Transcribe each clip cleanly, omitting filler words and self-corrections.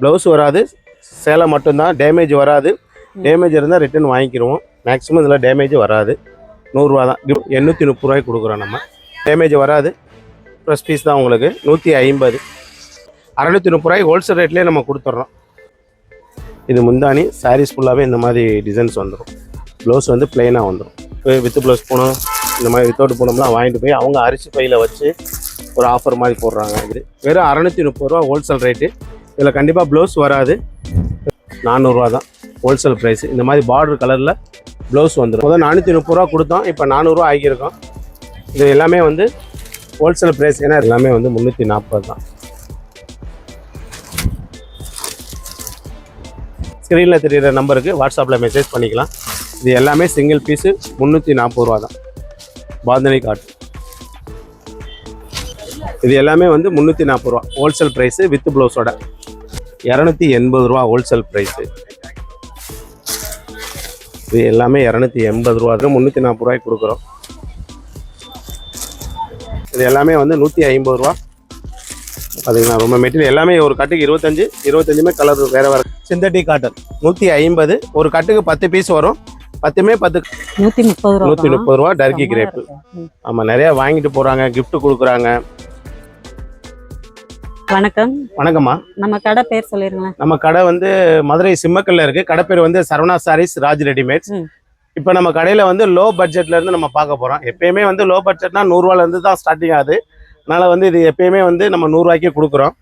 Blouse வராது, சேலை மட்டும்தான். டேமேஜ் வராது. டேமேஜ் இருந்தால் ரிட்டன் வாங்கிக்கிடுவோம். மேக்ஸிமம் இதில் டேமேஜ் வராது. 100 தான். 830 கொடுக்குறோம் நம்ம. டேமேஜ் வராது. ப்ளஸ் பீஸ் தான் உங்களுக்கு 150. 630 ஹோல்சேல் ரேட்லேயே நம்ம கொடுத்துட்றோம். இது முந்தானி. சாரீஸ் ஃபுல்லாகவே இந்த மாதிரி டிசைன்ஸ் வந்துடும். ப்ளவுஸ் வந்து பிளெயினாக வந்துடும். இப்போ வித்து ப்ளவுஸ் போனோம், இந்த மாதிரி வித்தவுட் போனோம்லாம் வாங்கிட்டு போய் அவங்க அரிசி பையில் வச்சு ஒரு ஆஃபர் மாதிரி போடுறாங்க. இது வெறும் 630 ஹோல்சேல் ரேட்டு. இதில் கண்டிப்பாக ப்ளவுஸ் வராது. 400 தான் ஹோல்சேல் ப்ரைஸ். இந்த மாதிரி பார்டர் கலரில் ப்ளவுஸ் வந்துடும். முதல் 430 கொடுத்தோம், இப்போ 400 ஆகியிருக்கோம். இது எல்லாமே வந்து ஹோல்சேல் ப்ரைஸ். ஏன்னா எல்லாமே வந்து 340 தான். ஸ்க்ரீனில் தெரிகிற நம்பருக்கு வாட்ஸ்அப்பில் மெசேஜ் பண்ணிக்கலாம். இது எல்லாமே சிங்கிள் பீஸு 340 தான். பாந்தனி காட்டன். இது எல்லாமே வந்து 340 ஹோல்சேல் ப்ரைஸு வித் ப்ளவுஸோட. 280 ஹோல்சேல் ப்ரைஸு. இது எல்லாமே 280 340 கொடுக்குறோம். இது எல்லாமே வந்து 150 பார்த்தீங்கன்னா ரொம்ப மெட்டீரியல் எல்லாமே ஒரு கட்டுக்கு 25 கலர் வேறு வேறு. Synthetic cotton 150. ஒரு கட்டுக்கு 10 பீஸ் வரும். 10மே 10 130 டர்கி கிரேப்பு. ஆமாம், நிறையா வாங்கிட்டு போகிறாங்க, கிஃப்ட் கொடுக்குறாங்க. வணக்கம். வணக்கம்மா. நம்ம கடை பேர் சொல்லிருங்களேன். நம்ம கடை வந்து மதுரை சிம்மக்கல்ல இருக்குது. கடை பேர் வந்து சரவணா சாரீஸ் ராஜ் ரெடிமேட்ஸ். இப்போ நம்ம கடையில் வந்து லோ பட்ஜெட்லேருந்து நம்ம பார்க்க போகிறோம். எப்பயுமே வந்து லோ பட்ஜெட்னா 100 தான் ஸ்டார்டிங் ஆகுது. அதனால் வந்து இது எப்பயுமே வந்து நம்ம 100 கொடுக்குறோம்.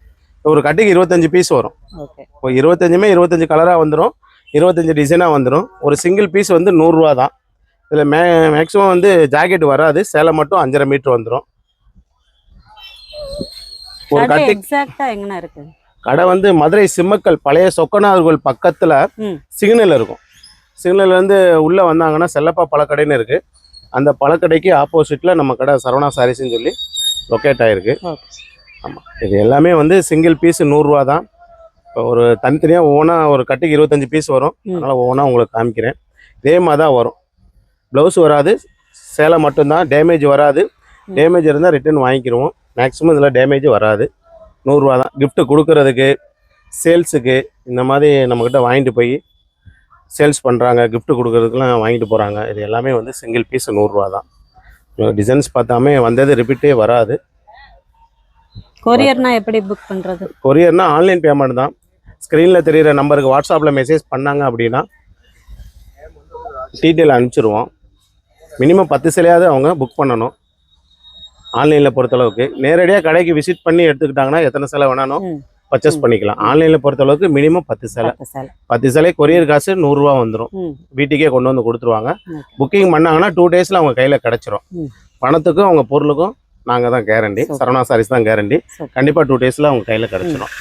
ஒரு கட்டுக்கு 25 பீஸ் வரும். இப்போ 25மே 25 கலராக வந்துடும். 25 டிசைனாக வந்துடும். ஒரு சிங்கிள் பீஸ் வந்து 100 தான். இதில் மேக்ஸிமம் வந்து ஜாக்கெட் வராது. சேலை மட்டும் 5.5 மீட்டர் வந்துடும். ஒரு கட்டு எக்ஸாக்ட்டா எங்கனா இருக்கு? கடை வந்து மதுரை சிம்மக்கல் பழைய சொக்கநாதர் கோயில் பக்கத்தில் சிக்னல் இருக்கும். சிக்னல்லேருந்து உள்ளே வந்தாங்கன்னா செல்லப்பா பழக்கடைன்னு இருக்குது. அந்த பழக்கடைக்கு ஆப்போசிட்டில் நம்ம கடை சரவணா சாரீஸ்ன்னு சொல்லி லொக்கேட் ஆகிருக்கு. ஆமாம், இது எல்லாமே வந்து சிங்கிள் பீஸ் 100 தான். இப்போ ஒரு தனித்தனியாக ஒவ்வொன்றாக ஒரு கட்டுக்கு 25 பீஸ் வரும். அதனால் ஒவ்வொன்றா உங்களுக்கு காமிக்கிறேன். இதே மாதிரி தான் வரும். ப்ளவுஸ் வராது, சேலை மட்டும்தான். டேமேஜ் வராது. டேமேஜ் இருந்தால் ரிட்டன் வாங்கிக்கிடுவோம். மேக்ஸிமம் இதில் டேமேஜ் வராது. 100 தான். கிஃப்ட்டு கொடுக்கறதுக்கு, சேல்ஸுக்கு இந்த மாதிரி நம்மக்கிட்ட வாங்கிட்டு போய் சேல்ஸ் பண்ணுறாங்க, கிஃப்ட்டு கொடுக்கறதுக்குலாம் வாங்கிட்டு போகிறாங்க. இது எல்லாமே வந்து சிங்கிள் பீஸ் 100 தான். டிசைன்ஸ் பார்த்தாமே வந்தது ரிப்பீட்டே வராது. கொரியர்னா எப்படி புக் பண்ணுறது? கொரியர்னா ஆன்லைன் பேமெண்ட் தான். ஸ்க்ரீனில் தெரிகிற நம்பருக்கு வாட்ஸ்அப்பில் மெசேஜ் பண்ணாங்க அப்படின்னா டீட்டெயில் அனுப்பிச்சிடுவோம். மினிமம் 10 சிலையாவது அவங்க புக் பண்ணணும். ஆன்லைனில் பொறுத்தளவுக்கு நேரடியாக கடைக்கு விசிட் பண்ணி எடுத்துக்கிட்டாங்கன்னா எத்தனை சிலை வேணாலும் பர்ச்சேஸ் பண்ணிக்கலாம். ஆன்லைனில் பொறுத்தளவுக்கு மினிமம் 10 சிலை. 10 சிலை கொரியர் காசு 100 வந்துடும். வீட்டுக்கே கொண்டு வந்து கொடுத்துருவாங்க. புக்கிங் பண்ணாங்கன்னா 2 டேஸில் அவங்க கையில் கிடச்சிரும். பணத்துக்கும் அவங்க பொருளுக்கும் நாங்கள் தான் கேரண்டி. சரவணா சாரீஸ் தான் கேரண்டி. கண்டிப்பாக 2 டேஸில் அவங்க கையில் கிடச்சிரும்.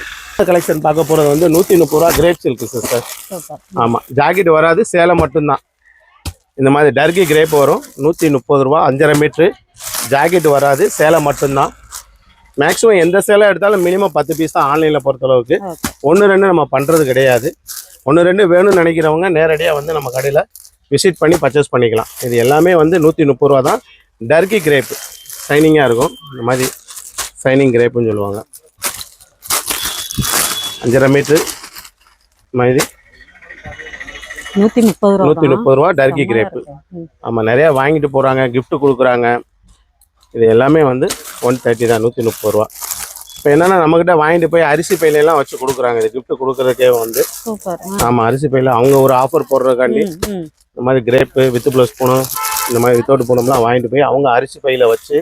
கலெக்ஷன் பார்க்க போகிறது வந்து 130 கிரேப் சில்க் சிஸ்டர். ஆமாம், ஜாக்கெட் வராது, சேலை மட்டும்தான். இந்த மாதிரி டர்கி கிரேப் வரும். 130 5.5 மீட்ரு. ஜாக்கெட் வராது, சேலை மட்டும்தான். மேக்ஸிமம் எந்த சேலை எடுத்தாலும் மினிமம் 10 பீஸ் தான். ஆன்லைனில் பொறுத்தளவுக்கு 1-2 நம்ம பண்ணுறது கிடையாது. 1-2 வேணும்னு நினைக்கிறவங்க நேரடியாக வந்து நம்ம கடையில் விசிட் பண்ணி பர்ச்சேஸ் பண்ணிக்கலாம். இது எல்லாமே வந்து 130 தான். டர்கி கிரேப்பு ஷைனிங்காக இருக்கும். இந்த மாதிரி ஷைனிங் கிரேப்புன்னு சொல்லுவாங்க. 5.5 மீட்ரு மாதிரி 130 டர்கி கிரேப்பு. ஆமாம், நிறையா வாங்கிட்டு போகிறாங்க, கிஃப்ட்டு கொடுக்குறாங்க. இது எல்லாமே வந்து 130 தான். 130. இப்போ என்னென்னா நம்மக்கிட்ட வாங்கிட்டு போய் அரிசி பையிலெல்லாம் வச்சு கொடுக்குறாங்க. இது கிஃப்ட்டு கொடுக்குறதுக்கே வந்து. ஆமாம், அரிசி பையில் அவங்க ஒரு ஆஃபர் போடுறதுக்காண்டி இந்த மாதிரி கிரேப்பு வித்து ப்ளவுஸ் போகணும், இந்த மாதிரி வித்தவுட் போனோம்லாம் வாங்கிட்டு போய் அவங்க அரிசி பையில் வச்சு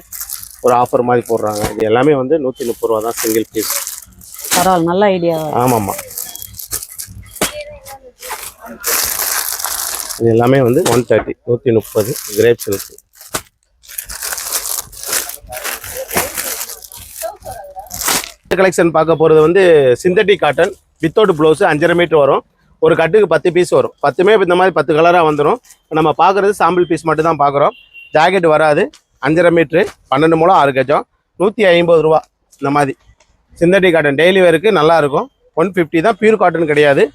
ஒரு ஆஃபர் மாதிரி போடுறாங்க. இது எல்லாமே வந்து 130 தான் சிங்கிள் பீஸ். பரவாயில்ல, நல்ல ஐடியா. ஆமாம்மா, இது எல்லாமே வந்து 130 130 கிரேப் சில்க். கலெக்ஷன் பார்க்க போகிறது வந்து synthetic cotton without blouse 5.5 metre வரும். ஒரு கட்டுக்கு 10 பீஸ் வரும். 10மே இந்த மாதிரி 10 கலராக வந்துடும். நம்ம பார்க்குறது சாம்பிள் பீஸ் மட்டும் தான் பார்க்குறோம். ஜாக்கெட் வராது. 5.5 மீட்ரு 12 முழம் 6 கஜம் 150 இந்த மாதிரி சிந்தட்டிக் காட்டன் டெய்லி வேருக்கு நல்லாயிருக்கும். 150 தான். பியூர் காட்டன் கிடையாது.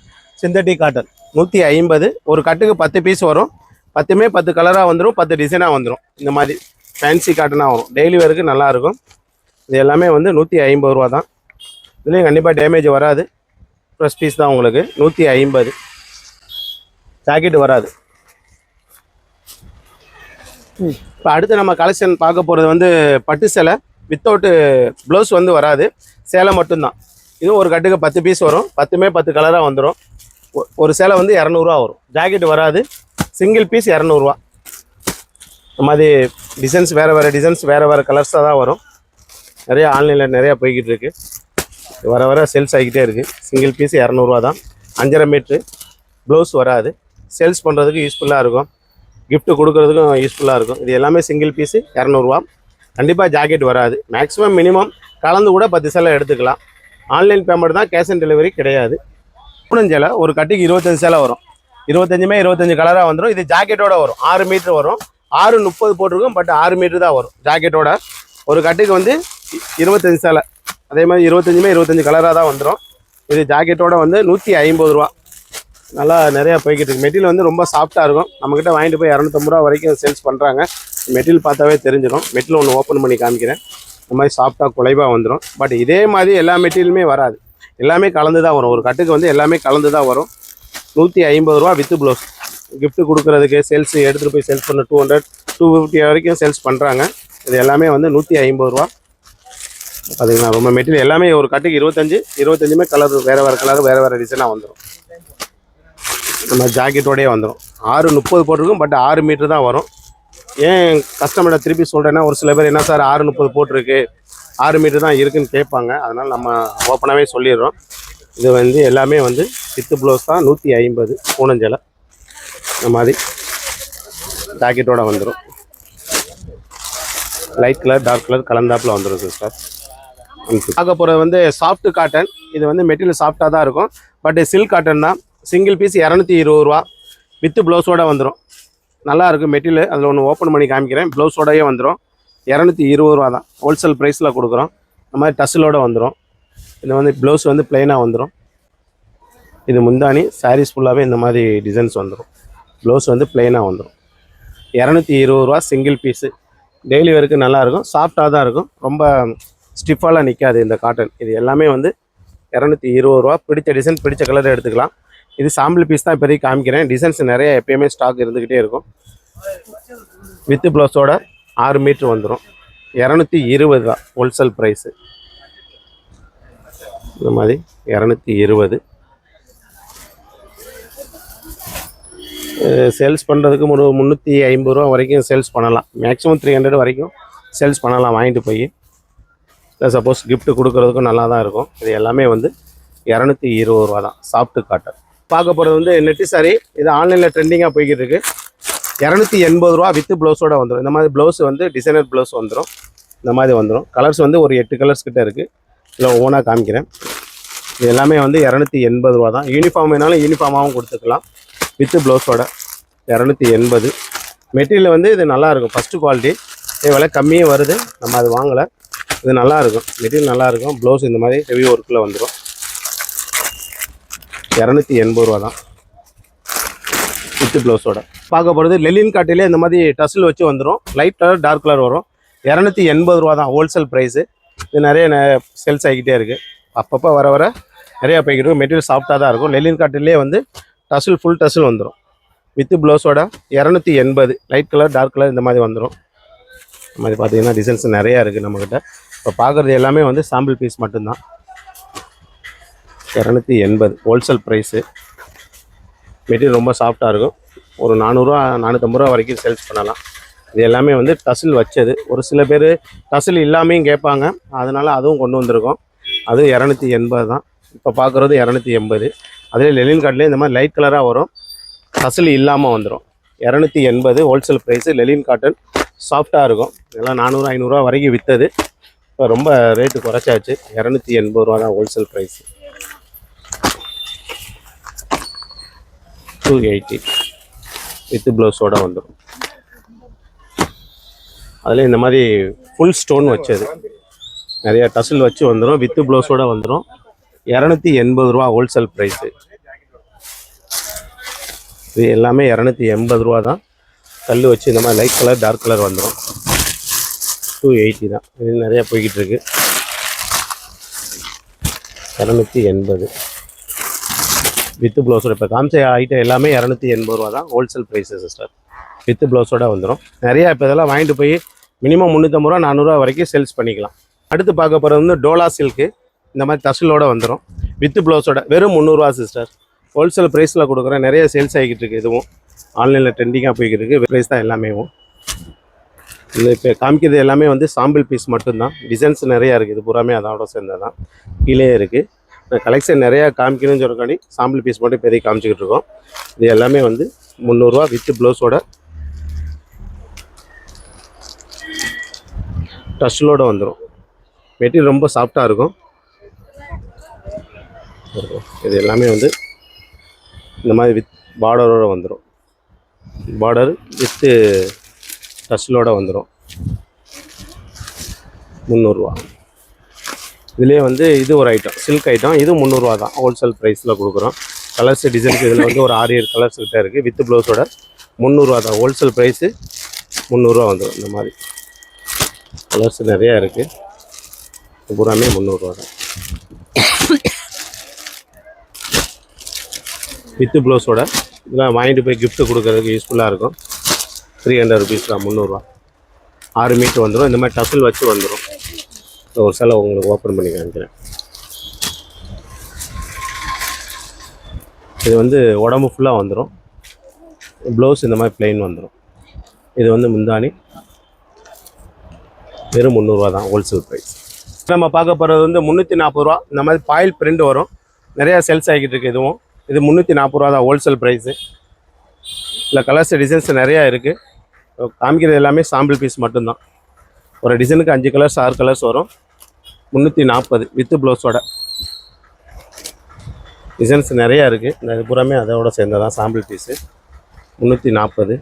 Synthetic cotton 150. ஒரு கட்டுக்கு 10 பீஸ் வரும். 10மே 10 கலராக வந்துடும். 10 டிசைனாக வந்துடும். இந்த மாதிரி ஃபேன்சி காட்டனாக வரும். டெய்லி வேருக்கு நல்லாயிருக்கும். இது எல்லாமே வந்து 150 தான். இதுலேயும் கண்டிப்பாக டேமேஜ் வராது. ப்ளஸ் பீஸ் தான் உங்களுக்கு 150. ஜாக்கெட் வராது. இப்போ அடுத்து நம்ம கலெக்ஷன் பார்க்க போகிறது வந்து பட்டு சேலை வித்தவுட்டு ப்ளவுஸ் வந்து வராது, சேலை மட்டும்தான். இதுவும் ஒரு கட்டுக்கு 10 பீஸ் வரும், 10மே 10 கலராக வந்துடும். ஒரு சேலை வந்து 200 வரும். ஜாக்கெட் வராது, சிங்கிள் பீஸ் 200. இந்த மாதிரி டிசைன்ஸ் வேறு டிசைன்ஸ் வேறு கலர்ஸாக தான் வரும். நிறைய ஆன்லைனில் நிறையா போய்கிட்டு இருக்குது, வர சேல்ஸ் ஆகிக்கிட்டே இருக்குது. சிங்கிள் பீஸ் 200 தான், 5.5 மீட்ரு. ப்ளவுஸ் வராது, சேல்ஸ் பண்ணுறதுக்கு யூஸ்ஃபுல்லாக இருக்கும், கிஃப்ட்டு கொடுக்குறதுக்கும் யூஸ்ஃபுல்லாக இருக்கும். இது எல்லாமே சிங்கிள் பீஸு 200. கண்டிப்பாக ஜாக்கெட் வராது. மேக்ஸிமம் மினிமம் கலந்து கூட 10 சேலை எடுத்துக்கலாம். ஆன்லைன் பேமெண்ட் தான், கேஷ் ஆன் டெலிவரி கிடையாது. சேலை ஒரு கட்டிக்கு 25 சேலை வரும். 25மே 25 கலராக வந்துடும். இது ஜாக்கெட்டோட வரும், 6 மீட்ரு வரும். 6.30 போட்டிருக்கும், பட் 6 மீட்ரு தான் வரும் ஜாக்கெட்டோட. ஒரு கட்டுக்கு வந்து 25 சேலை, அதே மாதிரி 25மே 25 கலராக தான் வந்துடும். இது ஜாக்கெட்டோட வந்து 150 நல்லா நிறையா போய்கிட்டு இருக்குது. மெட்டீரியல் வந்து ரொம்ப சாஃப்டாக இருக்கும். நம்மக்கிட்ட வாங்கிட்டு போய் 250 வரைக்கும் சேல்ஸ் பண்ணுறாங்க. மெட்டீரியல் பார்த்தாவே தெரிஞ்சிடும். மெட்டீரியல் ஒன்று ஓப்பன் பண்ணி காமிக்கிறேன். இந்த மாதிரி சாஃப்டாக குலைவாக வந்துடும். பட் இதே மாதிரி எல்லா மெட்டீரியலுமே வராது, எல்லாமே கலந்து தான் வரும். ஒரு கட்டுக்கு வந்து எல்லாமே கலந்து தான் வரும். 150 வித் ப்ளவுஸ். கிஃப்ட்டு கொடுக்குறதுக்கு சேல்ஸ் எடுத்துகிட்டு போய் சேல்ஸ் பண்ண 200 250 வரைக்கும் சேல்ஸ் பண்ணுறாங்க. இது எல்லாமே வந்து 150. பார்த்தீங்கன்னா ரொம்ப மெட்டீரியல் எல்லாமே ஒரு கட்டுக்கு 25மே கலர் வேறு கலர் வேறு டிசைனாக வந்துடும். நம்ம ஜாக்கெட்டோடய வந்துடும். 6.30 போட்டிருக்கும், பட் 6 மீட்ரு தான் வரும். ஏன் கஸ்டமர்கிட்ட திருப்பி சொல்கிறேன்னா, ஒரு சில பேர் என்ன சார் 6.30 போட்டிருக்கு, 6 மீட்ரு தான் இருக்குதுன்னு கேட்பாங்க. அதனால் நம்ம ஓப்பனாகவே சொல்லிடுறோம். இது வந்து எல்லாமே வந்து வித்து ப்ளவுஸ் தான், 150 பூனஞ்சலை. இந்த மாதிரி ஜாக்கெட்டோட வந்துடும். லைட் கலர் டார்க் கலர் கலந்தாப்பில் வந்துடும் சிஸ்டர். பார்க்க போகிறது வந்து சாஃப்ட் காட்டன். இது வந்து மெட்டீரியல் சாஃப்டாக தான் இருக்கும், பட் சில்க் காட்டன் தான். சிங்கிள் பீஸ் 220 வித்து ப்ளவுஸோடு வந்துடும். நல்லாயிருக்கும் மெட்டீரியல். அதில் ஒன்று ஓப்பன் பண்ணி காமிக்கிறேன். ப்ளவுஸோடையே வந்துடும். 220 தான், ஹோல்சேல் ப்ரைஸில் கொடுக்குறோம். இந்த மாதிரி டஸ்ஸிலோடு வந்துடும். இது வந்து ப்ளவுஸ் வந்து ப்ளைனாக வந்துடும். இது முந்தானி. சாரீஸ் ஃபுல்லாகவே இந்த மாதிரி டிசைன்ஸ் வந்துடும். ப்ளவுஸ் வந்து ப்ளைனாக வந்துடும். 220 சிங்கிள் பீஸு. டெய்லி வேருக்கு நல்லாயிருக்கும், சாஃப்டாக தான் இருக்கும், ரொம்ப ஸ்டிஃபாலாம் நிற்காது இந்த காட்டன். இது எல்லாமே வந்து 220. பிடிச்ச டிசைன் பிடிச்ச கலர் எடுத்துக்கலாம். இது சாம்பிள் பீஸ் தான் இப்போதைக்கு காமிக்கிறேன். டிசைன்ஸ் நிறைய எப்பயுமே ஸ்டாக் இருந்துக்கிட்டே இருக்கும். வித்து ப்ளவுஸோட 6 மீட்ரு வந்துடும். 220 தான் ஹோல்சேல் ப்ரைஸு. இந்த மாதிரி 220. சேல்ஸ் பண்ணுறதுக்கு ஒரு 350 வரைக்கும் சேல்ஸ் பண்ணலாம். மேக்ஸிமம் 300 வரைக்கும் சேல்ஸ் பண்ணலாம் வாங்கிட்டு போய். சப்போஸ் கிஃப்ட்டு கொடுக்குறதுக்கும் நல்லா தான் இருக்கும். இது எல்லாமே வந்து 220 தான், சாஃப்ட்டு காட்டன். பார்க்க போகிறது வந்து நெட்டு சாரி. இது ஆன்லைனில் ட்ரெண்டிங்காக போய்கிட்டு இருக்குது. 280 வித்து ப்ளவுஸோடு வந்துடும். இந்த மாதிரி ப்ளவுஸ் வந்து டிசைனர் ப்ளவுஸ் வந்துடும். இந்த மாதிரி வந்துடும். கலர்ஸ் வந்து ஒரு 8 கலர்ஸ் கிட்டே இருக்குது. இதில் ஒவ்வொன்றா காமிக்கிறேன். இது எல்லாமே வந்து 280 தான். யூனிஃபார்ம் வேணாலும் யூனிஃபார்மாகவும் கொடுத்துக்கலாம். வித்து ப்ளவுஸோட 280. மெட்டீரியல் வந்து இது நல்லாயிருக்கும், ஃபஸ்ட்டு குவாலிட்டி. இது விலை கம்மியே வருது, நம்ம அது வாங்கலை. இது நல்லாயிருக்கும், மெட்டீரியல் நல்லாயிருக்கும். ப்ளவுஸ் இந்த மாதிரி ஹெவி ஒர்க்கில் வந்துடும். 280 தான் வித்து ப்ளவுஸோட. பார்க்க போகிறது லெலின் காட்டிலே இந்த மாதிரி டசில் வச்சு வந்துடும். லைட் கலர் டார்க் கலர் வரும். 280 தான் ஹோல்சேல் ப்ரைஸு. இது நிறைய சேல்ஸ் ஆகிக்கிட்டே இருக்குது. அப்பப்போ வர நிறையா போய்கிட்டு இருக்கும். மெட்டீரியல் சாஃப்டாக தான் இருக்கும். லெலின் காட்டிலே வந்து டசில் ஃபுல் டசில் வந்துடும். வித்து ப்ளவுஸோட 280. லைட் கலர் டார்க் கலர் இந்த மாதிரி வந்துடும். இந்த மாதிரி பார்த்தீங்கன்னா டிசைன்ஸ் நிறையா இருக்குது நம்மக்கிட்ட. இப்போ பார்க்குறது எல்லாமே வந்து சாம்பிள் பீஸ் மட்டும்தான். 280 ஹோல்சேல் ப்ரைஸு. மெட்டீரியல் ரொம்ப சாஃப்டாக இருக்கும். ஒரு 400 450 வரைக்கும் சேல்ஸ் பண்ணலாம். இது எல்லாமே வந்து டசில் வச்சது. ஒரு சில பேர் டசில் இல்லாமையும் கேட்பாங்க, அதனால் அதுவும் கொண்டு வந்திருக்கோம். அது 280 தான். இப்போ பார்க்குறது 280. அதே லெலின் காட்டிலே இந்த மாதிரி லைட் கலராக வரும், டசில் இல்லாமல் வந்துடும். 280 ஹோல்சேல் ப்ரைஸு. லெலின் காட்டன் சாஃப்டாக இருக்கும். இதெல்லாம் 400 500 வரைக்கும் விற்றது. இப்போ ரொம்ப ரேட்டு குறைச்சாச்சு. 280 தான் ஹோல்சேல் ப்ரைஸு. 280 வித்து ப்ளவுஸோடு வந்துடும். அதில் இந்த மாதிரி ஃபுல் ஸ்டோன் வச்சது நிறையா டசில் வச்சு வந்துடும். வித்து ப்ளவுஸோடு வந்துடும். 280 ஹோல்சேல் ப்ரைஸு. இது எல்லாமே 280 தான். கல் வச்சு இந்த மாதிரி லைட் கலர் டார்க் கலர் வந்துடும். 280 தான். இது நிறையா போய்கிட்டு இருக்கு. 280. வித் ப்ளவுஸோட இப்போ காமிச்ச ஐட்டம் எல்லாமே 280 ரூபா தான் ஹோல்சேல் ப்ரைஸு சிஸ்டர். வித் ப்ளவுஸோட வந்துடும். நிறையா இப்போ இதெல்லாம் வாங்கிட்டு போய் மினிமம் 350 ரூபா 400 ரூபா வரைக்கும் சேல்ஸ் பண்ணிக்கலாம். அடுத்து பார்க்க போகிறது வந்து டோலா சில்க்கு. இந்த மாதிரி தசலோட வந்துடும் வித் ப்ளவுஸோட வெறும் 300 ரூபா சிஸ்டர். ஹோல்சேல் ப்ரைஸில் கொடுக்குறேன். நிறைய சேல்ஸ் ஆகிக்கிட்டு இருக்குது. இதுவும் ஆன்லைனில் ட்ரெண்டிங்காக போய்கிட்டு இருக்குது. ப்ரைஸ் தான் எல்லாமே. இந்த இப்போ காமிக்கிறது எல்லாமே வந்து சாம்பிள் பீஸ் மட்டும்தான். டிசைன்ஸ் நிறையா இருக்குது. இது பூராமே அதோட சேர்ந்தது தான். கீழே இருக்குது. கலெக்ஷன் நிறையா காமிக்கணும்னு சொல்லக்காண்டி சாம்பிள் பீஸ் மட்டும் இப்போதைக்கு காமிச்சிக்கிட்டு இருக்கோம். இது எல்லாமே வந்து 300 ரூபா வித் ப்ளவுஸோட டஸ்லோடு வந்துடும். மெட்டீரியல் ரொம்ப சாஃப்டாக இருக்கும். இது எல்லாமே வந்து இந்த மாதிரி வித் பார்டரோடு வந்துடும். பார்டர் வித்து டஸ்லோடு வந்துடும். 300 ரூபா. இதுலேயே வந்து இது ஒரு ஐட்டம் சில்க் ஐட்டம். இது 300 ரூபா தான் ஹோல்சேல் ப்ரைஸில் கொடுக்குறோம். கலர்ஸ் டிசைன்ஸ் இதில் வந்து ஒரு 6-7 கலர்ஸ் கிட்டே இருக்குது. வித் ப்ளவுஸோட 300 ரூபா தான் ஹோல்சேல் ப்ரைஸு. 300 ரூபா வந்துடும். இந்த மாதிரி கலர்ஸ் நிறையா இருக்குது. பூராமே 300 ரூபா தான் வித் ப்ளவுஸோட. இதெல்லாம் வாங்கிட்டு போய் கிஃப்ட்டு கொடுக்குறதுக்கு யூஸ்ஃபுல்லாக இருக்கும். 300 ருபீஸ் தான் 300 ரூபா. 6 மீட்டர் வந்துடும். இந்த மாதிரி டசல் வச்சு வந்துடும். ஒரு சில உங்களுக்கு ஓப்பன் பண்ணி காமிக்கிறேன். இது வந்து உடம்பு ஃபுல்லாக வந்துடும். ப்ளவுஸ் இந்த மாதிரி பிளெயின் வந்துடும். இது வந்து முந்தானி. வெறும் 300 ரூபா தான் ஹோல்சேல் ப்ரைஸ். நம்ம பார்க்க போகிறது வந்து 340 ரூபா. இந்த மாதிரி பாயில் பிரிண்ட் வரும். நிறையா சேல்ஸ் ஆகிக்கிட்டு இருக்குது. இதுவும் இது 340 ரூபா தான் ஹோல்சேல் ப்ரைஸு. இல்லை கலர்ஸ் டிசைன்ஸ் நிறையா இருக்குது. காமிக்கிறது எல்லாமே சாம்பிள் பீஸ் மட்டும்தான். ஒரு டிசைனுக்கு 5 கலர்ஸ் 6 கலர்ஸ் வரும். 340 வித் ப்ளவுஸோட. டிசைன்ஸ் நிறையா இருக்குது. இந்த இது பூராமே அதோட சேர்ந்ததான் சாம்பிள் பீஸு. 340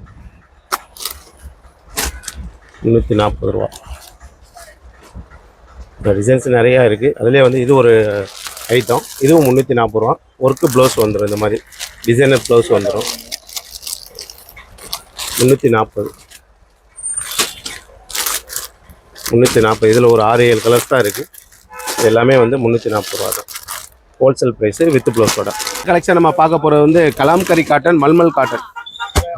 ரூபா. இந்த டிசைன்ஸ் நிறையா இருக்குது. அதுலேயே வந்து இது ஒரு ஐட்டம். இதுவும் 340 ரூபா. ஒர்க்கு ப்ளவுஸ் வந்துடும். இந்த மாதிரி டிசைனர் ப்ளவுஸ் வந்துடும். 340. இதில் ஒரு 6-7 கலர்ஸ் தான் இருக்குது. இது எல்லாமே வந்து 340 ரூபா தான் ஹோல்சேல் ப்ரைஸு வித் ப்ளவுஸோட. கலெக்ஷன் நம்ம பார்க்க போகிறது வந்து கலாம்கரி காட்டன், மல்மல் காட்டன்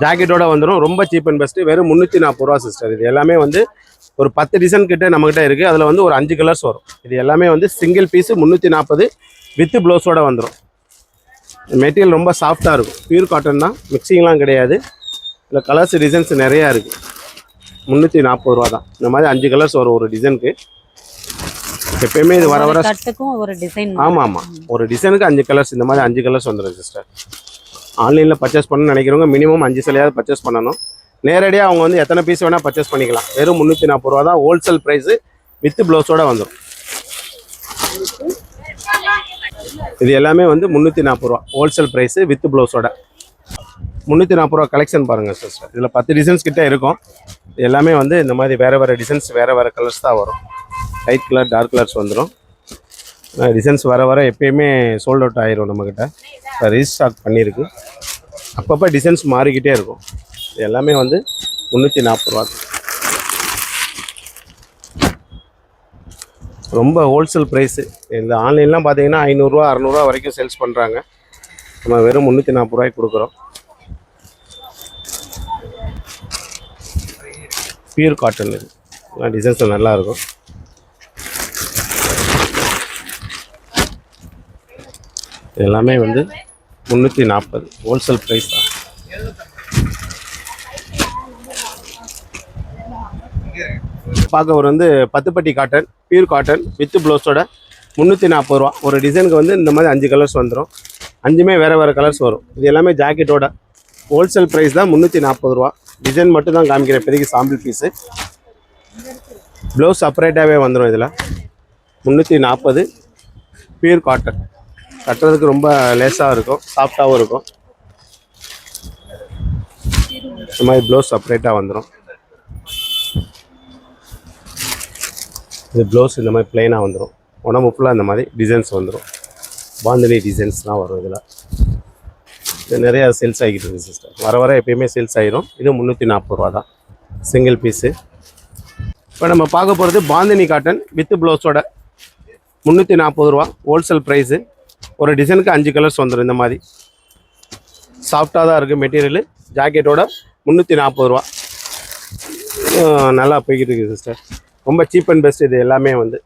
ஜாக்கெட்டோட வந்துடும். ரொம்ப சீப் அண்ட் பெஸ்ட்டு. வெறும் 340 ரூபா சிஸ்டர். இது எல்லாமே வந்து ஒரு 10 டிசைன் கிட்ட நம்மகிட்ட இருக்குது. அதில் வந்து ஒரு 5 கலர்ஸ் வரும். இது எல்லாமே வந்து சிங்கிள் பீஸு 340 வித் ப்ளவுஸோட வந்துடும். மெட்டீரியல் ரொம்ப சாஃப்டாக இருக்கும். பியூர் காட்டன் தான். மிக்சிங்லாம் கிடையாது. இதில் கலர்ஸ் டிசைன்ஸ் நிறையா இருக்குது. 340 ரூபா தான். இந்த மாதிரி 5 கலர்ஸ் வரும் ஒரு டிசைனுக்கு. எப்பயுமே இது வர வர ஒரு டிசைன். ஆமாம். ஒரு டிசைனுக்கு 5 கலர்ஸ். இந்த மாதிரி 5 கலர்ஸ் வந்துடும் சிஸ்டர். ஆன்லைனில் பர்ச்சேஸ் பண்ணணும்னு நினைக்கிறவங்க மினிமம் 5 சிலையாவது பர்ச்சேஸ் பண்ணணும். நேரடியாக அவங்க வந்து எத்தனை பீஸ் வேணால் பர்ச்சேஸ் பண்ணிக்கலாம். வெறும் 340 ரூபா தான் ஹோல்சேல் ப்ரைஸு வித் ப்ளவுஸோட வந்துடும். இது எல்லாமே வந்து 340 ரூபா ஹோல்சேல் ப்ரைஸு வித் ப்ளவுஸோட. 340 ரூபா கலெக்ஷன் பாருங்கள் சிஸ்டர். இதில் 10 டிசைன்ஸ் கிட்டே இருக்கும். இது எல்லாமே வந்து இந்த மாதிரி வேறு டிசைன்ஸ் வேறு கலர்ஸ் தான் வரும். லைட் கலர் டார்க் கலர்ஸ் வந்துடும். டிசைன்ஸ் வர எப்பயுமே சோல்ட் அவுட் ஆகிரும். நம்மக்கிட்ட ரீஸ்டாக் பண்ணியிருக்கு. அப்பப்போ டிசைன்ஸ் மாறிக்கிட்டே இருக்கும். இது எல்லாமே வந்து 340 ரூபா. ரொம்ப ஹோல்சேல் ப்ரைஸு. இந்த ஆன்லைன்லாம் பார்த்தீங்கன்னா 500 ரூபா 600 ரூபா வரைக்கும் சேல்ஸ் பண்ணுறாங்க. நம்ம வெறும் 340 ரூபாய்க்கு கொடுக்குறோம். Pure cotton. இது டிசைன்ஸ் நல்லாயிருக்கும். எல்லாமே வந்து 340 ஹோல்சேல் ப்ரைஸ் தான். பார்க்க ஒரு வந்து பத்துப்பட்டி காட்டன், பியூர் காட்டன் வித் ப்ளவுஸோட 340 ரூபா. ஒரு டிசைனுக்கு வந்து இந்த மாதிரி 5 கலர்ஸ் வந்துடும். 5மே வேறு கலர்ஸ் வரும். இது எல்லாமே ஜாக்கெட்டோட ஹோல்சேல் ப்ரைஸ் தான் 340 ரூபா. டிசைன் மட்டும் தான் காமிக்கிறேன் இப்போதைக்கு சாம்பிள் பீஸு. ப்ளவுஸ் செப்பரேட்டாகவே வந்துடும். இதில் 340 பியூர் காட்டன். கட்டுறதுக்கு ரொம்ப லேஸாக இருக்கும். சாஃப்டாகவும் இருக்கும். இந்த மாதிரி ப்ளவுஸ் செப்பரேட்டாக வந்துடும். இது ப்ளவுஸ் இந்த மாதிரி ப்ளைனாக வந்துடும். உடம்பு ஃபுல்லாக இந்த மாதிரி டிசைன்ஸ் வந்துடும். பாந்தினி டிசைன்ஸ்லாம் வரும். இதில் இது நிறையா சேல்ஸ் ஆகிட்டு இருக்குது சிஸ்டர். வர எப்பயுமே சேல்ஸ் ஆகிரும். இது 340 ரூபா தான் சிங்கிள் பீஸு. இப்போ நம்ம பார்க்க போகிறது பாந்தினி காட்டன் வித் ப்ளவுஸோட 340 ரூபா ஹோல்சேல் ப்ரைஸு. ஒரு டிசைனுக்கு 5 கலர்ஸ் வந்துடும். இந்த மாதிரி சாஃப்டாக தான் இருக்குது மெட்டீரியல். ஜாக்கெட்டோட 340 ரூபா. நல்லா போய்கிட்டு இருக்குது சிஸ்டர். ரொம்ப சீப் அண்ட் பெஸ்ட். இது எல்லாமே வந்து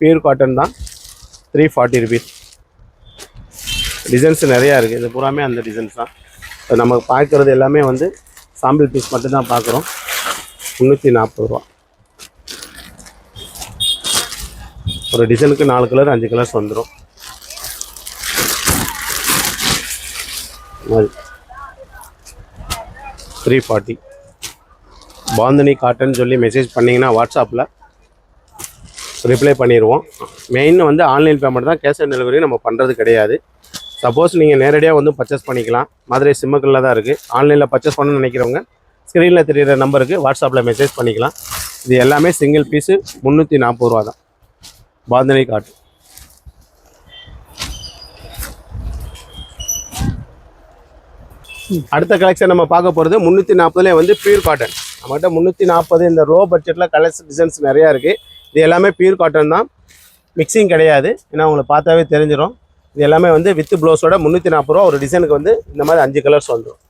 பியூர் காட்டன் தான். 340 ருபீஸ். டிசைன்ஸ் நிறையா இருக்குது. இது பூராமே அந்த டிசைன்ஸ் தான். நம்ம பார்க்குறது எல்லாமே வந்து சாம்பிள் பீஸ் மட்டும்தான் பார்க்குறோம். 340 ரூபா. ஒரு டிசைனுக்கு 4 கலர் 5 கலர்ஸ் வந்துடும். 340. பாந்தனி காட்டன் சொல்லி மெசேஜ் பண்ணிங்கன்னா வாட்ஸ்அப்பில் ரிப்ளை பண்ணிடுவோம். மெயின் வந்து ஆன்லைன் பேமெண்ட் தான். கேஷ் ஆன் டெலிவரி நம்ம பண்ணுறது கிடையாது. சப்போஸ் நீங்கள் நேரடியாக வந்து பர்ச்சேஸ் பண்ணிக்கலாம். மதுரை சிம்மக்கல்ல தான் இருக்குது. ஆன்லைனில் பர்ச்சேஸ் பண்ணணும்னு நினைக்கிறவங்க ஸ்க்ரீனில் தெரிகிற நம்பருக்கு வாட்ஸ்அப்பில் மெசேஜ் பண்ணிக்கலாம். இது எல்லாமே சிங்கிள் பீஸு 340 ரூபா தான். பாந்தனி காட்டன். அடுத்த கலெக்ஷன் நம்ம பார்க்க போகிறது 340லே வந்து பியூர் காட்டன். நம்மகிட்ட 340 இந்த ரோ பட்ஜெட்டில் கலர்ஸ் டிசைன்ஸ் நிறையா இருக்குது. இது எல்லாமே பியூர் காட்டன் தான். மிக்சிங் கிடையாது. ஏன்னா உங்களுக்கு பார்த்தாவே தெரிஞ்சிடும். இது எல்லாமே வந்து வித் ப்ளவுஸோட 340 ரூபா. ஒரு டிசைனுக்கு வந்து இந்த மாதிரி 5 கலர்ஸ் வந்துடும்.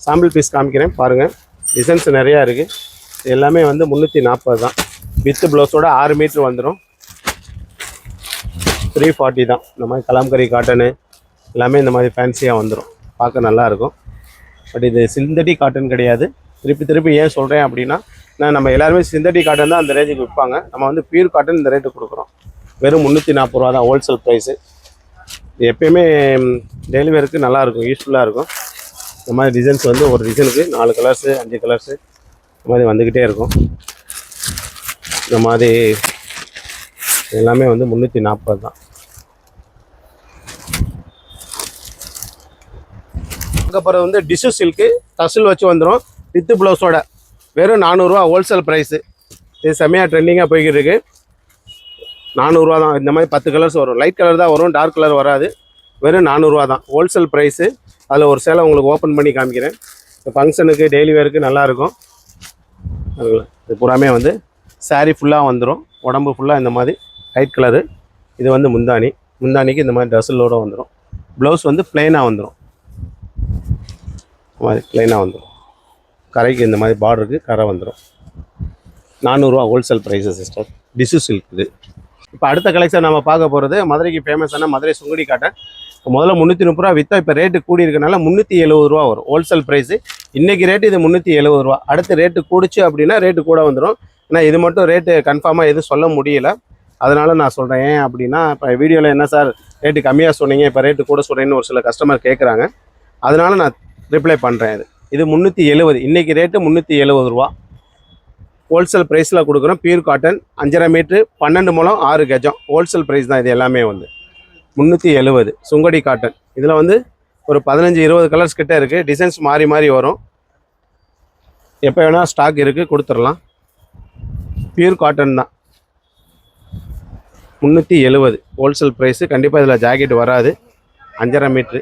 சாம்பிள் பீஸ் காமிக்கிறேன் பாருங்கள். டிசைன்ஸ் நிறையா இருக்குது. இது எல்லாமே வந்து 340 தான். வித் ப்ளவுஸோட 6 மீட்ரு வந்துடும். 340 தான். இந்த மாதிரி கலாம்கரி காட்டனு எல்லாமே இந்த மாதிரி ஃபேன்சியாக வந்துடும். பார்க்க நல்லாயிருக்கும். பட் இது சிந்தட்டிக் காட்டன் கிடையாது. திருப்பி ஏன் சொல்கிறேன் அப்படின்னா, நம்ம எல்லாருமே சிந்தட்டிக் காட்டன் தான் அந்த ரேஞ்சுக்கு விற்பாங்க. நம்ம வந்து பியூர் காட்டன் இந்த ரேட்டு கொடுக்குறோம். வெறும் 340 ரூபா தான் ஹோல்சேல் ப்ரைஸு. இது எப்பயுமே டெய்லி வேருக்கு நல்லாயிருக்கும், யூஸ்ஃபுல்லாக இருக்கும். இந்த மாதிரி டிசைன்ஸ் வந்து ஒரு டிசைனுக்கு 4 கலர்ஸு 5 கலர்ஸு இந்த மாதிரி வந்துக்கிட்டே இருக்கும். இந்த மாதிரி எல்லாமே வந்து 340 தான். அதுக்கப்புறம் வந்து டிஷ்யூ சில்க்கு டசில் வச்சு வந்துடும். வித்து ப்ளவுஸோட வெறும் 400 ரூபா ஹோல்சேல் ப்ரைஸு. இது செம்மையாக ட்ரெண்டிங்காக போய்கிட்டு இருக்கு. 400 ரூபா தான். இந்த மாதிரி 10 கலர்ஸ் வரும். லைட் கலர் தான் வரும், டார்க் கலர் வராது. வெறும் 400 ரூபா தான் ஹோல்சேல் ப்ரைஸு. அதில் ஒரு சேலை உங்களுக்கு ஓப்பன் பண்ணி காமிக்கிறேன். இந்த ஃபங்க்ஷனுக்கு டெய்லி வேருக்கு நல்லாயிருக்கும். இது பூராமே வந்து சாரீ ஃபுல்லாக வந்துடும். உடம்பு ஃபுல்லாக இந்த மாதிரி லைட் கலரு. இது வந்து முந்தானிக்கு இந்த மாதிரி டசலோடு வந்துடும். ப்ளவுஸ் வந்து ப்ளைனாக வந்துடும். இந்த மாதிரி ப்ளைனாக வந்துடும். கரைக்கு இந்த மாதிரி பார்டருக்கு கரை வந்துடும். 400 ரூபா wholesale price sister. Tissue silk இது. இப்போ அடுத்த கலெக்ஷன் நம்ம பார்க்க போகிறது மதுரைக்கு ஃபேமஸான மதுரை சுங்குடி காட்டன். முதல்ல 330 ரூபா விற்றா, இப்போ ரேட்டு கூடி இருக்கனால 370 ரூபா வரும் ஹோல்சேல் ப்ரைஸு. இன்றைக்கி ரேட்டு இது 370 ரூபா. அடுத்து ரேட்டு கூடிச்சு அப்படின்னா ரேட்டு கூட வந்துடும். ஏன்னா இது மட்டும் ரேட்டு கன்ஃபார்மாக எதுவும் சொல்ல முடியல. அதனால் நான் சொல்கிறேன். ஏன் அப்படின்னா, இப்போ வீடியோவில் என்ன சார் ரேட்டு கம்மியாக சொன்னீங்க, இப்போ ரேட்டு கூட சொல்கிறேன்னு ஒரு சில கஸ்டமர் கேட்குறாங்க. அதனால் நான் ரிப்ளை பண்ணுறேன். இது 370. இன்றைக்கி ரேட்டு 370 ரூபா ஹோல்சேல் ப்ரைஸில் கொடுக்குறோம். பியூர் காட்டன் 5.5 மீட்ரு 12 முழம் 6 கஜம் ஹோல்சேல் ப்ரைஸ் தான். இது எல்லாமே வந்து 370 சுங்கடி காட்டன். இதில் வந்து ஒரு 15-20 கலர்ஸ் கிட்டே இருக்குது. டிசைன்ஸ் மாறி வரும். எப்போ வேணால் ஸ்டாக் இருக்குது, கொடுத்துடலாம். பியூர் காட்டன் தான். 370 ஹோல்சேல் ப்ரைஸு. கண்டிப்பாக இதில் ஜாக்கெட் வராது. 5.5 மீட்ரு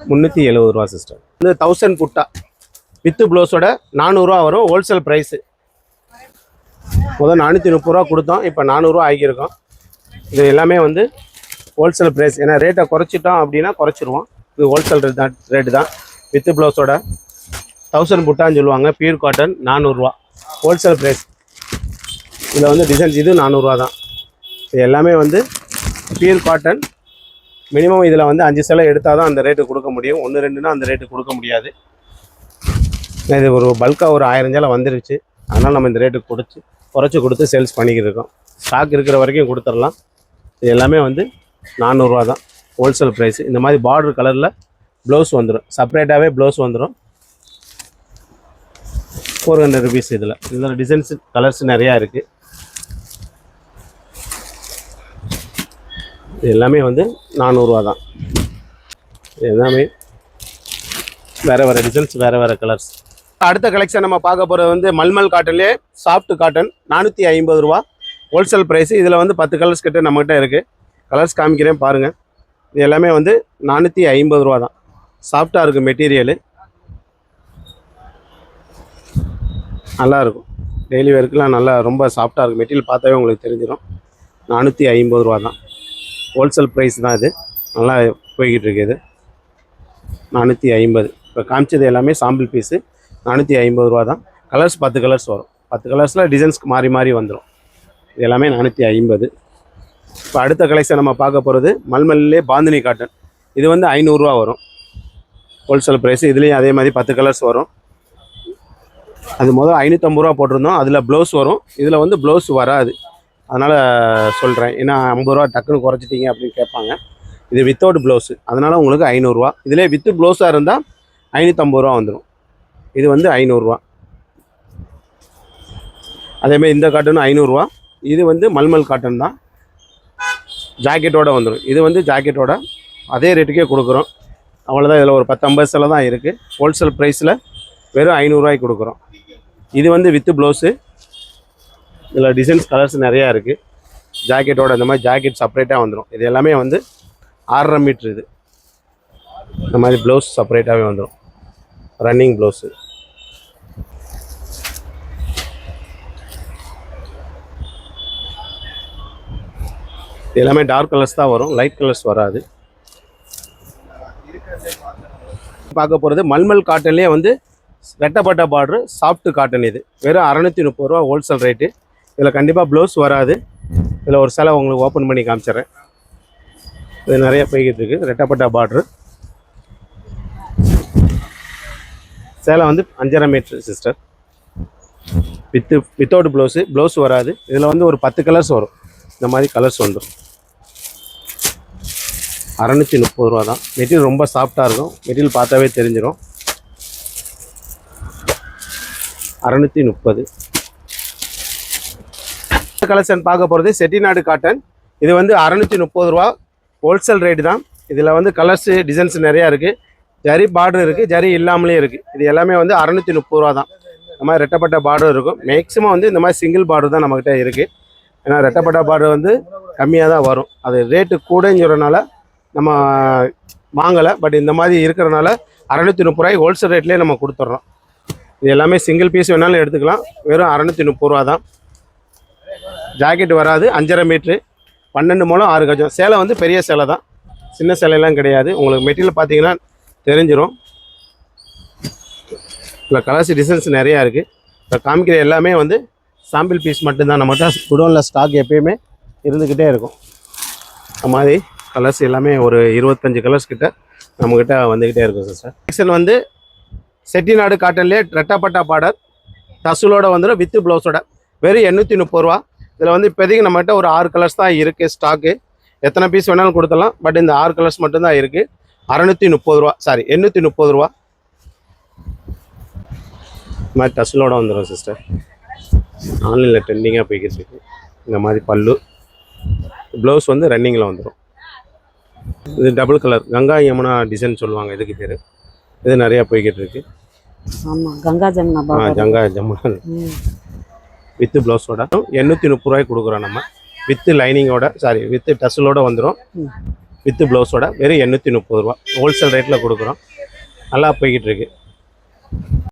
370 ரூபா சிஸ்டர். இந்த 1000 புட்டா வித்து ப்ளவுஸோட 400 ரூபா வரும் ஹோல்சேல் ப்ரைஸு. முதல் 430 ரூபா கொடுத்தோம், இப்போ 400 ரூபா ஆகியிருக்கோம். இது எல்லாமே வந்து ஹோல்சேல் ப்ரைஸ். ஏன்னா ரேட்டை குறைச்சிட்டோம் அப்படின்னா குறைச்சிருவோம். இது ஹோல்சேல் ரேட்டு தான். வித்து ப்ளவுஸோட 1000 புட்டான்னு சொல்லுவாங்க. பியூர் காட்டன் 400 ரூபா ஹோல்சேல் ப்ரைஸ். இதில் வந்து டிசைன்ஸ் இது 400 ரூபா தான். இது எல்லாமே வந்து பியூர் காட்டன். மினிமம் இதில் வந்து 5 சேலை எடுத்தால் தான் அந்த ரேட்டு கொடுக்க முடியும். 1-2னா அந்த ரேட்டு கொடுக்க முடியாது. இது ஒரு பல்காக ஒரு 1000 சேலை வந்துருச்சு. அதனால் நம்ம இந்த ரேட்டு குறைச்சி கொடுத்து சேல்ஸ் பண்ணிக்கிட்டு இருக்கோம். ஸ்டாக் இருக்கிற வரைக்கும் கொடுத்துடலாம். இது எல்லாமே வந்து 400 ரூபா தான் ஹோல்சேல் ப்ரைஸ். இந்த மாதிரி பார்டர் கலரில் ப்ளவுஸ் வந்துடும். செப்பரேட்டாகவே ப்ளவுஸ் வந்துடும். 400 ருபீஸ். இதில் டிசைன்ஸ் கலர்ஸ் நிறையா இருக்குது. இது எல்லாமே வந்து 400 ரூபா தான். இது எல்லாமே வேறு டிசைன்ஸ், வேறு கலர்ஸ். அடுத்த கலெக்ஷன் நம்ம பார்க்க போகிறது வந்து மல்மல் காட்டன்லேயே சாஃப்ட் காட்டன் 450 ரூபா ஹோல்சேல் ப்ரைஸு. இதில் வந்து 10 கலர்ஸ் கிட்ட நம்மகிட்ட இருக்குது. கலர்ஸ் காமிக்கிறேன் பாருங்கள். இது எல்லாமே வந்து 450 ரூபா தான். சாஃப்டாக இருக்குது மெட்டீரியலு. நல்லாயிருக்கும். டெய்லி வேர்க்கெலாம் நல்லா ரொம்ப சாஃப்டாக இருக்குது. மெட்டீரியல் பார்த்தாவே உங்களுக்கு தெரிஞ்சிடும். 450 ரூபா தான் ஹோல்சேல் ப்ரைஸ் தான் இது. நல்லா போய்கிட்டு இருக்கு இது 450. இப்போ காமிச்சது எல்லாமே சாம்பிள் பீஸு 450 ரூபா தான். கலர்ஸ் 10 கலர்ஸ் வரும். 10 கலர்ஸில் டிசைன்ஸ்க்கு மாறி மாறி வந்துடும். இது எல்லாமே 450. இப்போ அடுத்த கலெக்ஷன் நம்ம பார்க்க போகிறது மல்மல்லே பாந்தினி காட்டன். இது வந்து 500 வரும் ஹோல்சேல் ப்ரைஸ். இதுலேயும் அதே மாதிரி 10 கலர்ஸ் வரும். அது முதல் 550 போட்டிருந்தோம். அதில் ப்ளவுஸ் வரும். இதில் வந்து ப்ளவுஸ் வராது. அதனால் சொல்கிறேன், ஏன்னா 50 டக்குன்னு குறைச்சிட்டிங்க அப்படின்னு கேட்பாங்க. இது வித்தவுட் ப்ளவுஸு, அதனால் உங்களுக்கு 500. இதிலே வித்து ப்ளவுஸாக இருந்தால் 550 வந்துடும். இது வந்து 500. அதேமாதிரி இந்த காட்டனும் 500. இது வந்து மல்மல் காட்டன் தான், ஜாக்கெட்டோடு வந்துடும். இது வந்து ஜாக்கெட்டோட அதே ரேட்டுக்கே கொடுக்குறோம். அவ்வளோதான். இதில் ஒரு 10-50 சில தான் இருக்குது. ஹோல்சேல் ப்ரைஸில் வெறும் 500 கொடுக்குறோம். இது வந்து வித்து ப்ளவுஸு. இதில் டிசைன்ஸ் கலர்ஸ் நிறையா இருக்குது. ஜாக்கெட்டோட இந்த மாதிரி ஜாக்கெட் செப்பரேட்டாக வந்துடும். இது எல்லாமே வந்து 6.5 மீட்ரு. இது இந்த மாதிரி ப்ளவுஸ் செப்பரேட்டாகவே வந்துடும். Running blouse. இது எல்லாமே டார்க் கலர்ஸ் தான் வரும், லைட் கலர்ஸ் வராது. பார்க்க போகிறது மல்மல் காட்டன்லேயே வந்து ரெட்டப்பட்ட பார்டரு சாஃப்ட் காட்டன். இது வெறும் 630 ஹோல்சேல் ரேட்டு. இதில் கண்டிப்பாக ப்ளவுஸ் வராது. இதில் ஒரு சிலை உங்களுக்கு ஓப்பன் பண்ணி காமிச்சிட்றேன். இது நிறைய போய்கிட்டு இருக்குது. ரெட்டப்பட்ட பார்டரு சேலை வந்து 5.5 மீட்ரு சிஸ்டர். வித்தவுட் ப்ளவுஸ் வராது. இதில் வந்து ஒரு 10 கலர்ஸ் வரும். இந்த மாதிரி கலர்ஸ் வந்துடும். 630 தான். மெட்டீரியல் ரொம்ப சாஃப்டாக இருக்கும். மெட்டீரியல் பார்த்தாவே தெரிஞ்சிடும். 630. கலெக்ஷன் பார்க்க போகிறது செட்டிநாடு காட்டன். இது வந்து 630 ஹோல்சேல் ரேட்டு தான். இதில் வந்து கலர்ஸு டிசைன்ஸ் நிறையா இருக்குது. ஜரி பார்டர் இருக்குது, ஜரி இல்லாமலே இருக்குது. இது எல்லாமே வந்து 630 தான். இந்த மாதிரி ரெட்டப்பட்ட பார்டர் இருக்கும். மேக்ஸிமம் வந்து இந்த மாதிரி சிங்கிள் பார்டர் தான் நம்மக்கிட்ட இருக்குது. ஏன்னா ரெட்டப்பட்ட பார்டர் வந்து கம்மியாக தான் வரும். அது ரேட்டு கூடங்கிறனால நம்ம வாங்கலை. பட் இந்த மாதிரி இருக்கிறனால 630 ஹோல்சேல் ரேட்லேயே நம்ம கொடுத்துட்றோம். இது எல்லாமே சிங்கிள் பீஸ் வேணாலும் எடுத்துக்கலாம். வெறும் 630 தான். ஜாக்கெட் வராது. 5.5 மீட்ரு, 12 முழம் 6 கஜம். சேலை வந்து பெரிய சேலை தான், சின்ன சேலையெல்லாம் கிடையாது. உங்களுக்கு மெட்டீரியல் பார்த்தீங்கன்னா தெரிஞ்சிடும். இல்லை கலர்ஸ் டிசைன்ஸ் நிறையா இருக்குது. இப்போ காமிக்கிற எல்லாமே வந்து சாம்பிள் பீஸ் மட்டும்தான். நம்மகிட்ட குடோனில் ஸ்டாக் எப்பயுமே இருந்துக்கிட்டே இருக்கும். அந்த மாதிரி கலர்ஸ் எல்லாமே ஒரு 25 கலர்ஸ் கிட்ட நம்மக்கிட்ட வந்துக்கிட்டே இருக்கும் சிஸ்டர். செக்ஷன் வந்து செட்டிநாடு காட்டன்லேயே ரெட்டப்பட்டா பார்டர் டசுலோட வந்துடும் வித்து ப்ளவுஸோட. வெறும் 830. இதில் வந்து இப்போதைக்கு நம்மகிட்ட ஒரு 6 கலர்ஸ் தான் இருக்குது ஸ்டாக்கு. எத்தனை பீஸ் வேணாலும் கொடுத்துடலாம். பட் இந்த 6 கலர்ஸ் மட்டும்தான் இருக்குது. 830. இந்த மாதிரி டசுலோட வந்துடும் சிஸ்டர். ஆன்லைனில் ட்ரெண்டிங்காக போய்கிட்டு இருக்கு. இந்த மாதிரி பல்லு ப்ளவுஸ் வந்து ரன்னிங்கில் வந்துடும். இது double colour Ganga Yamuna design சொல்லுவாங்க இதுக்கு பேர். இது நிறையா போய்கிட்டு இருக்கு. ஆமாம், கங்கா ஜமுனா. கங்கா ஜமுனா வித்து ப்ளவுஸோட 830 கொடுக்குறோம் நம்ம. வித்து லைனிங்கோட வித்து டசலோட வந்துடும். வித்து ப்ளவுஸோட வெறும் 830 ஹோல்சேல் ரேட்டில் கொடுக்குறோம். நல்லா போய்கிட்டு இருக்கு.